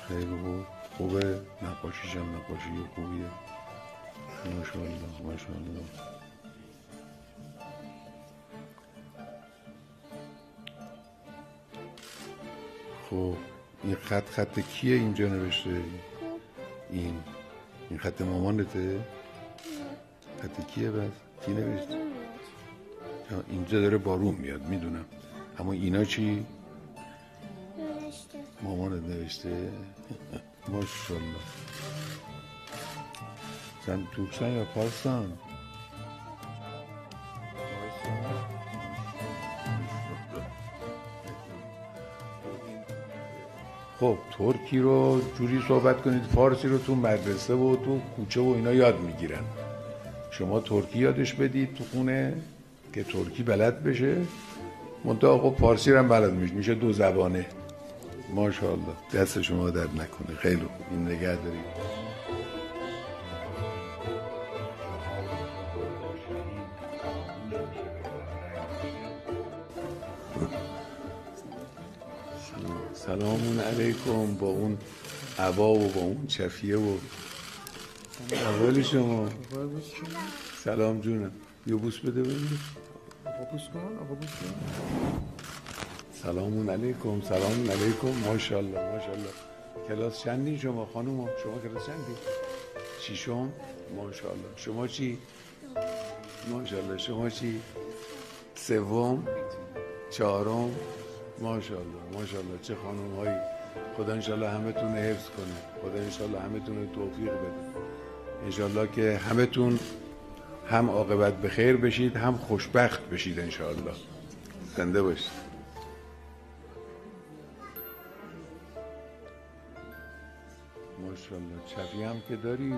خیلی خوب. خوبه نقاشیش هم نقاشی خوبیه. ماشاءالله ماشاءالله. خب این خط کیه اینجا نوشته؟ این خط مامانته؟ خط کیه بس؟ کی نوشته؟ اینجا داره بارون میاد میدونم، اما اینا چی؟ نوشته مامانت نوشته؟ ماشاءالله. sen Türksen yaparsan. خب ترکی رو جوری صحبت کنید، فارسی رو تو مدرسه و تو کوچه و اینا یاد میگیرن. شما ترکی یادش بدید تو خونه که ترکی بلد بشه، منتها خب فارسی رو هم بلد میشه دو زبانه. ماشاءالله. دست شما درد نکنه. خیلی خوب. این نگه دارید. سلام علیکم. با اون عبا و با اون چفیه و احوال شما. سلام جونم. یه بوس بده ببینید. سلام علیکم. سلام علیکم. ماشاءالله ماشاءالله. کلاس چندی شما خانوم؟ شما کلاس چندی؟ ششم؟ ماشاءالله. شما چی؟ ماشاءالله. شما چی؟ سوم؟ چهارم؟ ماشاءالله ماشاءالله. چه خانوم هایی. خدا انشالله همه تون حفظ کنه. خدا انشالله همه تون توفیق بده. انشالله که همه تون هم عاقبت به خیر بشید هم خوشبخت بشید انشالله. زنده باشید. ماشاءالله. چفی هم که داری.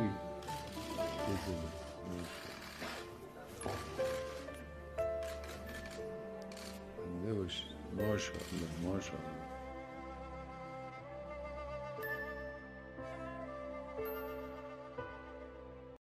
زنده باشید. ماشاءالله ماشاءالله.